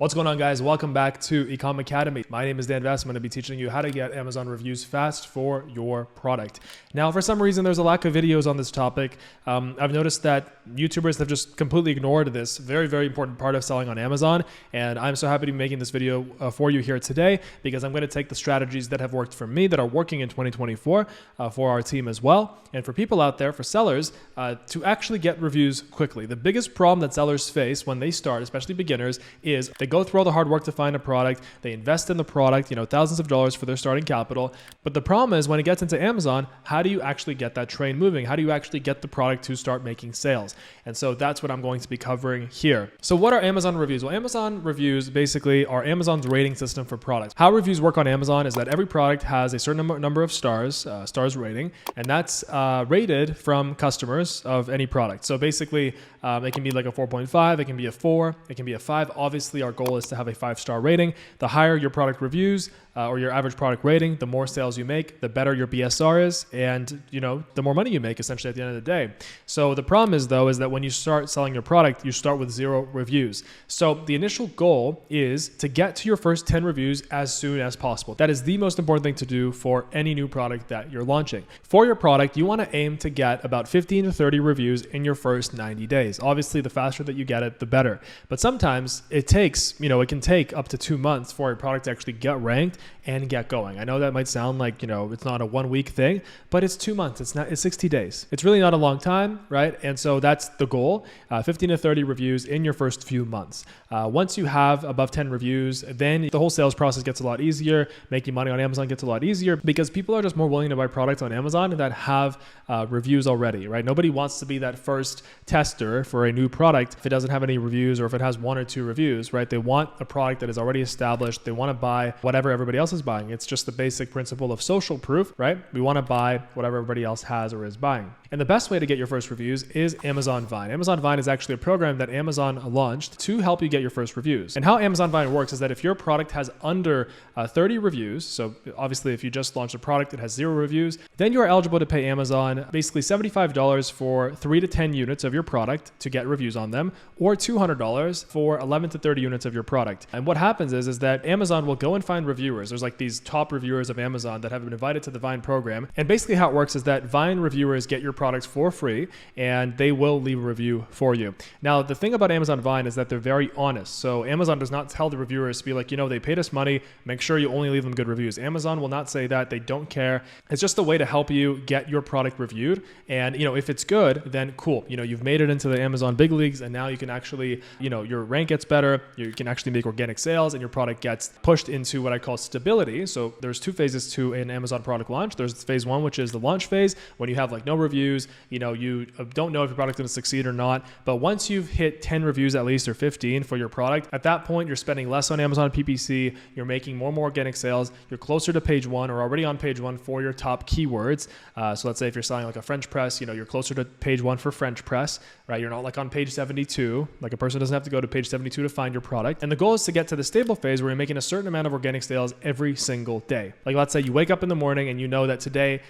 What's going on, guys? Welcome back to Ecom Academy. My name is Dan Vest. I'm going to be teaching you how to get Amazon reviews fast for your product. Now, for some reason, there's a lack of videos on this topic. I've noticed that YouTubers have just completely ignored this very, very important part of selling on Amazon. And I'm so happy to be making this video for you here today because I'm going to take the strategies that have worked for me, that are working in 2024 for our team as well. And for people out there, for sellers, to actually get reviews quickly. The biggest problem that sellers face when they start, especially beginners, is they go through all the hard work to find a product. They invest in the product, thousands of dollars for their starting capital. But the problem is when it gets into Amazon, how do you actually get that train moving? How do you actually get the product to start making sales? And so that's what I'm going to be covering here. So what are Amazon reviews? Well, Amazon reviews basically are Amazon's rating system for products. How reviews work on Amazon is that every product has a certain number of stars rating, and that's rated from customers of any product. So basically, it can be like a 4.5, it can be a 4, it can be a 5. Obviously, our goal is to have a 5-star rating. The higher your product reviews or your average product rating, the more sales you make, the better your BSR is, and the more money you make essentially at the end of the day. So the problem is though, is that when you start selling your product, you start with 0 reviews. So the initial goal is to get to your first 10 reviews as soon as possible. That is the most important thing to do for any new product that you're launching. For your product, you want to aim to get about 15 to 30 reviews in your first 90 days. Obviously, the faster that you get it, the better. But sometimes it takes, it can take up to 2 months for a product to actually get ranked and get going. I know that might sound like, it's not a 1-week thing, but it's 2 months. It's 60 days. It's really not a long time, right? And so that's the goal, 15 to 30 reviews in your first few months. Once you have above 10 reviews, then the whole sales process gets a lot easier. Making money on Amazon gets a lot easier because people are just more willing to buy products on Amazon that have reviews already, right? Nobody wants to be that first tester for a new product if it doesn't have any reviews or if it has 1 or 2 reviews, right? They want a product that is already established. They want to buy whatever everybody else is buying. It's just the basic principle of social proof, right? We want to buy whatever everybody else has or is buying. And the best way to get your first reviews is Amazon Vine. Amazon Vine is actually a program that Amazon launched to help you get your first reviews. And how Amazon Vine works is that if your product has under 30 reviews, so obviously if you just launched a product that has 0 reviews, then you are eligible to pay Amazon basically $75 for 3 to 10 units of your product to get reviews on them, or $200 for 11 to 30 units of your product. And what happens is that Amazon will go and find reviewers. There's like these top reviewers of Amazon that have been invited to the Vine program. And basically how it works is that Vine reviewers get your products for free and they will leave a review for you. Now, the thing about Amazon Vine is that they're very honest. So Amazon does not tell the reviewers to be like, they paid us money, make sure you only leave them good reviews. Amazon will not say that. They don't care. It's just a way to help you get your product reviewed. And, if it's good, then cool. You've made it into the Amazon big leagues and now you can actually, your rank gets better. You can actually make organic sales and your product gets pushed into what I call stability. So there's 2 phases to an Amazon product launch. There's phase 1, which is the launch phase, when you have like no reviews, you don't know if your product's going to succeed or not. But once you've hit 10 reviews at least, or 15 for your product, at that point, you're spending less on Amazon PPC. You're making more and more organic sales. You're closer to page 1 or already on page 1 for your top keywords. So let's say if you're selling like a French press, you're closer to page 1 for French press, right? You're not like on page 72. Like a person doesn't have to go to page 72 to find your product. And the goal is to get to the stable phase where you're making a certain amount of organic sales every single day. Like let's say you wake up in the morning and you know that today,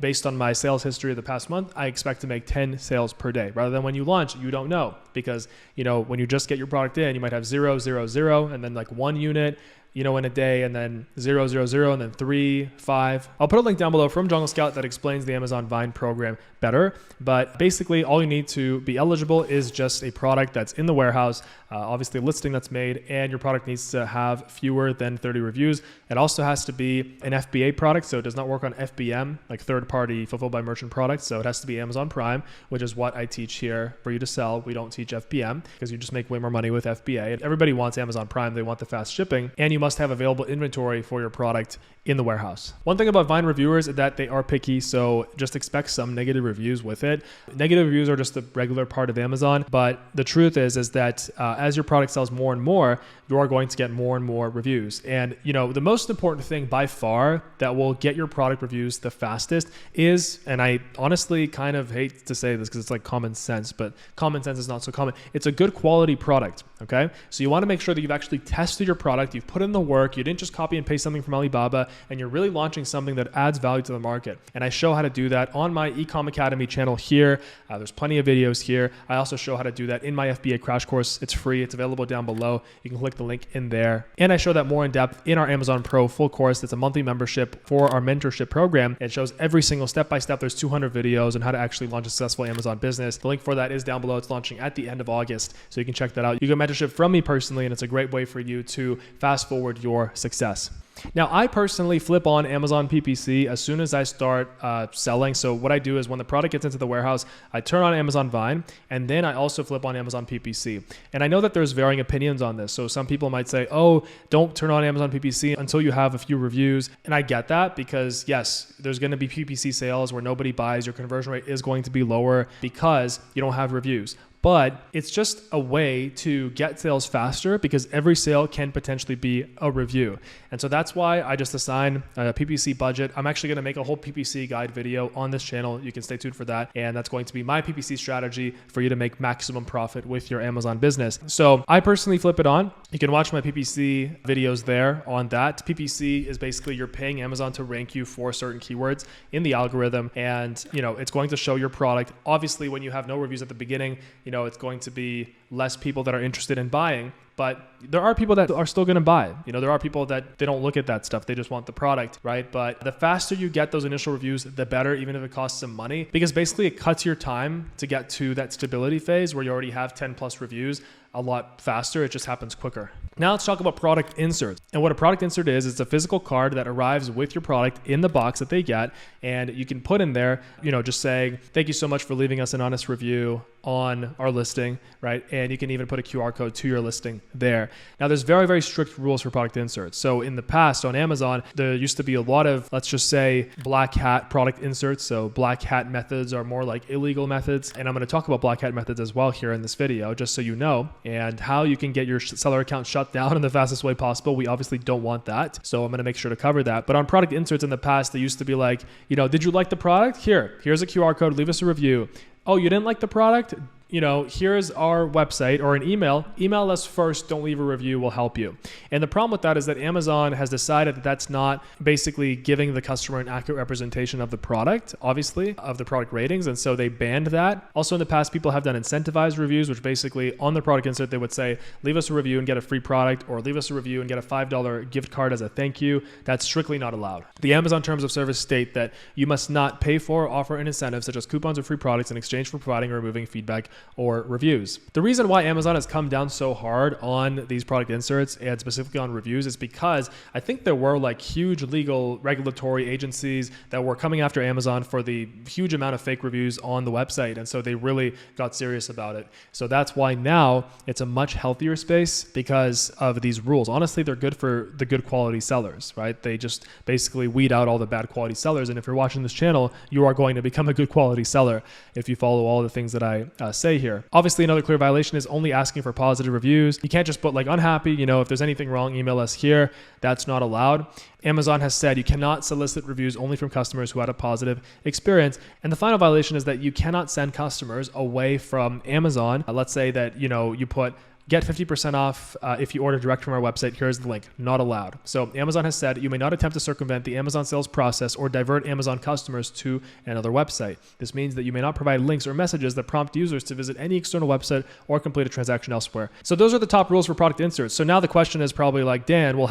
based on my sales history of the past month, I expect to make 10 sales per day. Rather than when you launch, you don't know because, when you just get your product in, you might have 0, 0, 0, and then like 1 unit, in a day, and then 0, 0, 0, and then 3, 5. I'll put a link down below from Jungle Scout that explains the Amazon Vine program better. But basically, all you need to be eligible is just a product that's in the warehouse, obviously a listing that's made, and your product needs to have fewer than 30 reviews. It also has to be an FBA product, so it does not work on FBM, like third-party fulfilled by merchant products. So it has to be Amazon Prime, which is what I teach here for you to sell. We don't teach FBM because you just make way more money with FBA. And everybody wants Amazon Prime. They want the fast shipping, and you must have available inventory for your product in the warehouse. One thing about Vine reviewers is that they are picky, so just expect some negative reviews with it. Negative reviews are just a regular part of Amazon, but the truth is that as your product sells more and more, you are going to get more and more reviews. And the most important thing by far that will get your product reviews the fastest is, and I honestly kind of hate to say this because it's like common sense, but common sense is not so common. It's a good quality product, okay? So you want to make sure that you've actually tested your product, you've put in in the work. You didn't just copy and paste something from Alibaba, and you're really launching something that adds value to the market. And I show how to do that on my Ecom Academy channel here. There's plenty of videos here. I also show how to do that in my FBA crash course. It's free. It's available down below. You can click the link in there. And I show that more in depth in our Amazon Pro full course. It's a monthly membership for our mentorship program. It shows every single step-by-step. There's 200 videos on how to actually launch a successful Amazon business. The link for that is down below. It's launching at the end of August, so you can check that out. You get mentorship from me personally, and it's a great way for you to fast forward your success. Now, I personally flip on Amazon PPC as soon as I start selling. So what I do is when the product gets into the warehouse, I turn on Amazon Vine, and then I also flip on Amazon PPC. And I know that there's varying opinions on this. So some people might say, oh, don't turn on Amazon PPC until you have a few reviews. And I get that because yes, there's going to be PPC sales where nobody buys. Your conversion rate is going to be lower because you don't have reviews. But it's just a way to get sales faster because every sale can potentially be a review. And so that's why I just assign a PPC budget. I'm actually going to make a whole PPC guide video on this channel. You can stay tuned for that. And that's going to be my PPC strategy for you to make maximum profit with your Amazon business. So I personally flip it on. You can watch my PPC videos there on that. PPC is basically you're paying Amazon to rank you for certain keywords in the algorithm. And, it's going to show your product. Obviously, when you have no reviews at the beginning, it's going to be less people that are interested in buying, but there are people that are still going to buy. There are people that they don't look at that stuff. They just want the product, right? But the faster you get those initial reviews, the better, even if it costs some money, because basically it cuts your time to get to that stability phase where you already have 10 plus reviews a lot faster. It just happens quicker. Now let's talk about product inserts. And what a product insert is, it's a physical card that arrives with your product in the box that they get. And you can put in there, just saying, thank you so much for leaving us an honest review on our listing, right? And you can even put a QR code to your listing there. Now there's very, very strict rules for product inserts. So in the past on Amazon, there used to be a lot of, let's just say, black hat product inserts. So black hat methods are more like illegal methods. And I'm going to talk about black hat methods as well here in this video, just so you know, and how you can get your seller account shut down in the fastest way possible. We obviously don't want that. So I'm going to make sure to cover that. But on product inserts in the past, they used to be like, did you like the product? Here's a QR code, leave us a review. Oh, you didn't like the product? Here's our website or an email. Email us first. Don't leave a review. We'll help you. And the problem with that is that Amazon has decided that that's not basically giving the customer an accurate representation of the product, obviously, of the product ratings. And so they banned that. Also in the past, people have done incentivized reviews, which basically on the product insert, they would say, leave us a review and get a free product, or leave us a review and get a $5 gift card as a thank you. That's strictly not allowed. The Amazon terms of service state that you must not pay for, offer, and incentives such as coupons or free products in exchange for providing or removing feedback or reviews. The reason why Amazon has come down so hard on these product inserts and specifically on reviews is because I think there were like huge legal regulatory agencies that were coming after Amazon for the huge amount of fake reviews on the website. And so they really got serious about it. So that's why now it's a much healthier space because of these rules. Honestly, they're good for the good quality sellers, right? They just basically weed out all the bad quality sellers. And if you're watching this channel, you are going to become a good quality seller if you follow all the things that I say here. Obviously, another clear violation is only asking for positive reviews. You can't just put like unhappy, if there's anything wrong, email us here. That's not allowed. Amazon has said you cannot solicit reviews only from customers who had a positive experience. And the final violation is that you cannot send customers away from Amazon. Let's say that, you put get 50% off if you order direct from our website. Here's the link. Not allowed. So Amazon has said you may not attempt to circumvent the Amazon sales process or divert Amazon customers to another website. This means that you may not provide links or messages that prompt users to visit any external website or complete a transaction elsewhere. So those are the top rules for product inserts. So now the question is probably like, Dan, well,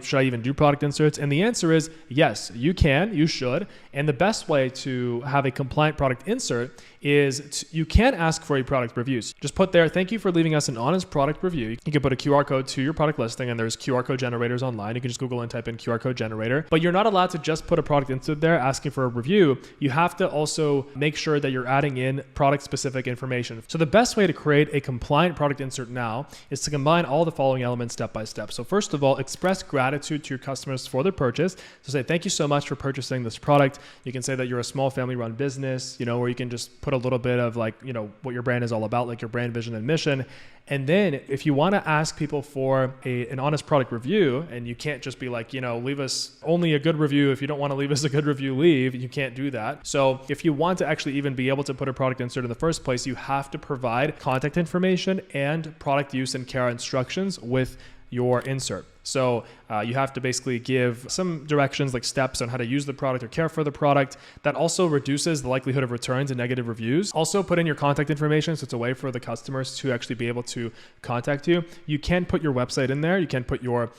should I even do product inserts? And the answer is yes, you can, you should. And the best way to have a compliant product insert is you can ask for a product reviews. Just put there, thank you for leaving us an honest product review. You can put a QR code to your product listing, and there's QR code generators online. You can just Google and type in QR code generator, but you're not allowed to just put a product insert there asking for a review. You have to also make sure that you're adding in product specific information. So the best way to create a compliant product insert now is to combine all the following elements step by step. So first of all, express gratitude to your customers for their purchase. So say, thank you so much for purchasing this product. You can say that you're a small family run business, or you can just put a little bit of like, what your brand is all about, like your brand vision and mission. And then if you want to ask people for an honest product review, and you can't just be like, leave us only a good review. If you don't want to leave us a good review, leave. You can't do that. So if you want to actually even be able to put a product insert in the first place, you have to provide contact information and product use and care instructions with your insert. So you have to basically give some directions, like steps on how to use the product or care for the product. That also reduces the likelihood of returns and negative reviews. Also put in your contact information, so it's a way for the customers to actually be able to contact you. You can put your website in there. You can put your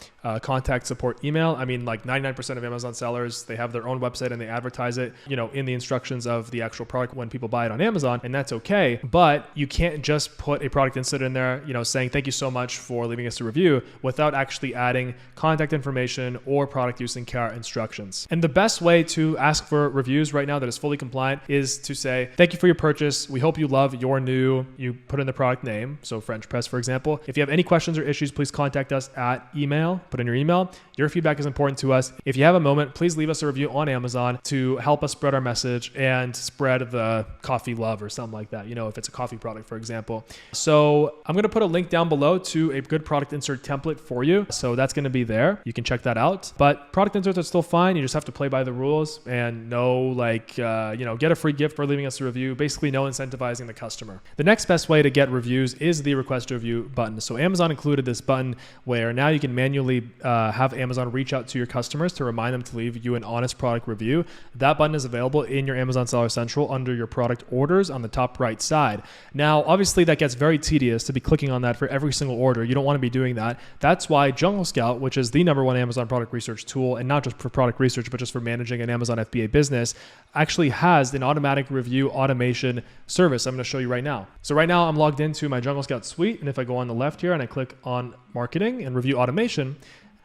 contact support email. I mean, like 99% of Amazon sellers, they have their own website and they advertise it, in the instructions of the actual product when people buy it on Amazon, and that's okay. But you can't just put a product insert in there, saying thank you so much for leaving us a review without actually adding contact information or product use and care instructions. And the best way to ask for reviews right now that is fully compliant is to say, thank you for your purchase. We hope you love your new, you put in the product name. So French press, for example. If you have any questions or issues, please contact us at email, put in your email. Your feedback is important to us. If you have a moment, please leave us a review on Amazon to help us spread our message and spread the coffee love or something like that, if it's a coffee product, for example. So I'm going to put a link down below to a good product insert template for you. So that's going to be there. You can check that out. But product inserts are still fine. You just have to play by the rules and get a free gift for leaving us a review. Basically, no incentivizing the customer. The next best way to get reviews is the request a review button. So Amazon included this button where now you can manually have Amazon reach out to your customers to remind them to leave you an honest product review. That button is available in your Amazon Seller Central under your product orders on the top right side. Now, obviously, that gets very tedious to be clicking on that for every single order. You don't want to be doing that. That's why Jungle Scout, which is the #1 Amazon product research tool, and not just for product research, but just for managing an Amazon FBA business, actually has an automatic review automation service. I'm going to show you right now. So right now I'm logged into my Jungle Scout suite. And if I go on the left here and I click on marketing and review automation,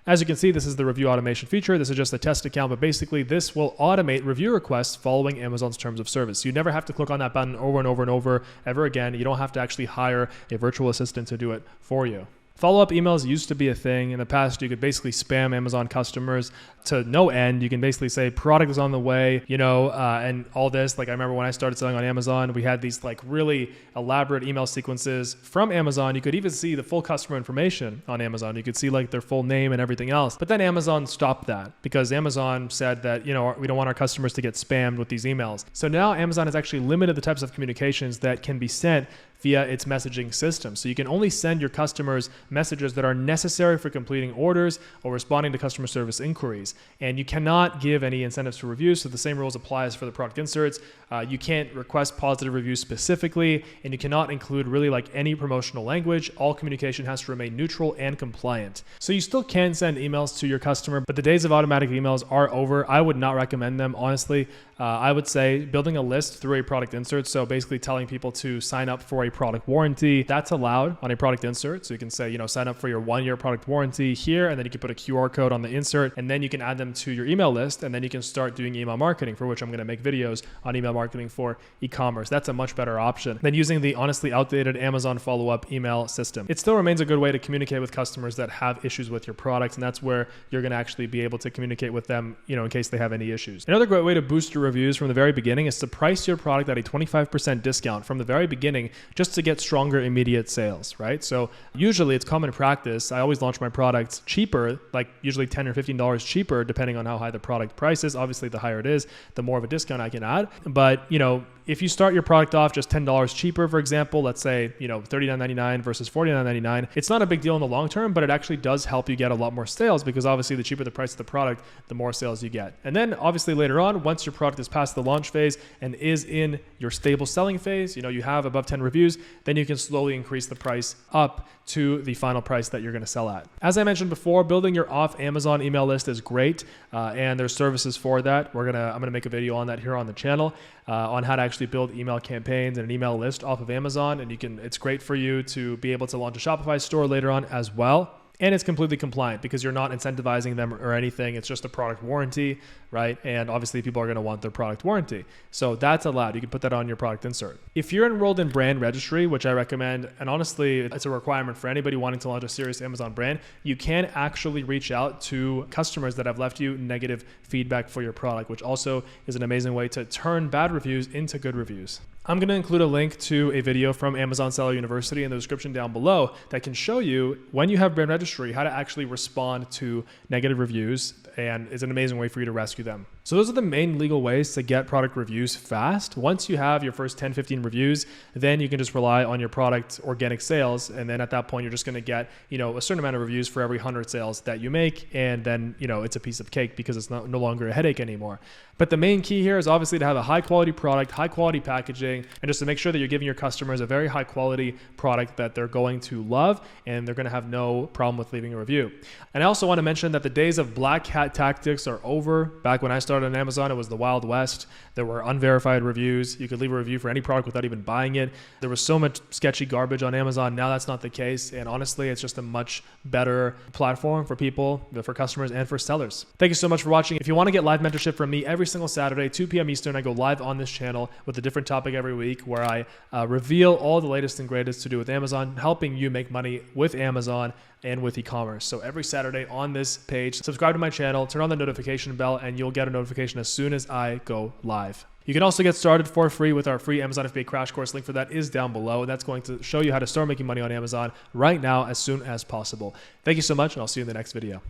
as you can see, this is the review automation feature. This is just a test account, but basically this will automate review requests following Amazon's terms of service. So you never have to click on that button over and over and over ever again. You don't have to actually hire a virtual assistant to do it for you. Follow-up emails used to be a thing. In the past, you could basically spam Amazon customers to no end. You can basically say product is on the way, and all this. Like I remember when I started selling on Amazon, we had these like really elaborate email sequences from Amazon. You could even see the full customer information on Amazon. You could see like their full name and everything else. But then Amazon stopped that because Amazon said that, we don't want our customers to get spammed with these emails. So now Amazon has actually limited the types of communications that can be sent via its messaging system. So you can only send your customers messages that are necessary for completing orders or responding to customer service inquiries. And you cannot give any incentives for reviews. So the same rules apply as for the product inserts. You can't request positive reviews specifically, and you cannot include really like any promotional language. All communication has to remain neutral and compliant. So you still can send emails to your customer, but the days of automatic emails are over. I would not recommend them, honestly. I would say building a list through a product insert. So basically telling people to sign up for a product warranty. That's allowed on a product insert. So you can say, sign up for your 1-year product warranty here, and then you can put a QR code on the insert, and then you can add them to your email list, and then you can start doing email marketing, for which I'm going to make videos on email marketing for e-commerce. That's a much better option than using the honestly outdated Amazon follow-up email system. It still remains a good way to communicate with customers that have issues with your products, and that's where you're going to actually be able to communicate with them, in case they have any issues. Another great way to boost your reviews from the very beginning is to price your product at a 25% discount from the very beginning, just to get stronger immediate sales, right? So usually it's common practice. I always launch my products cheaper, like usually $10 or $15 cheaper, depending on how high the product price is. Obviously, the higher it is, the more of a discount I can add. But, if you start your product off just $10 cheaper, for example, let's say, $39.99 versus $49.99, it's not a big deal in the long term, but it actually does help you get a lot more sales, because obviously the cheaper the price of the product, the more sales you get. And then obviously later on, once your product is past the launch phase and is in your stable selling phase, you have above 10 reviews, then you can slowly increase the price up to the final price that you're going to sell at. As I mentioned before, building your off Amazon email list is great, and there's services for that. I'm gonna make a video on that here on the channel on how to actually build email campaigns and an email list off of Amazon, and it's great for you to be able to launch a Shopify store later on as well. And it's completely compliant because you're not incentivizing them or anything. It's just a product warranty, right? And obviously people are going to want their product warranty. So that's allowed. You can put that on your product insert. If you're enrolled in brand registry, which I recommend, and honestly, it's a requirement for anybody wanting to launch a serious Amazon brand, you can actually reach out to customers that have left you negative feedback for your product, which also is an amazing way to turn bad reviews into good reviews. I'm going to include a link to a video from Amazon Seller University in the description down below that can show you, when you have brand registry, how to actually respond to negative reviews, and is an amazing way for you to rescue them. So those are the main legal ways to get product reviews fast. Once you have your first 10, 15 reviews, then you can just rely on your product organic sales. And then at that point, you're just going to get, a certain amount of reviews for every 100 sales that you make. And then, it's a piece of cake because it's no longer a headache anymore. But the main key here is obviously to have a high quality product, high quality packaging, and just to make sure that you're giving your customers a very high quality product that they're going to love and they're going to have no problem with leaving a review. And I also want to mention that the days of black hat tactics are over. Back when I started on Amazon, it was the Wild West. There were unverified reviews. You could leave a review for any product without even buying it. There was so much sketchy garbage on Amazon. Now that's not the case. And honestly, it's just a much better platform for people, for customers, and for sellers. Thank you so much for watching. If you want to get live mentorship from me every single Saturday, 2 p.m. Eastern, I go live on this channel with a different topic every week where I reveal all the latest and greatest to do with Amazon, helping you make money with Amazon and with e-commerce. So every Saturday on this page, subscribe to my channel, turn on the notification bell, and you'll get a notification as soon as I go live. You can also get started for free with our free Amazon FBA crash course. Link for that is down below. And that's going to show you how to start making money on Amazon right now as soon as possible. Thank you so much, and I'll see you in the next video.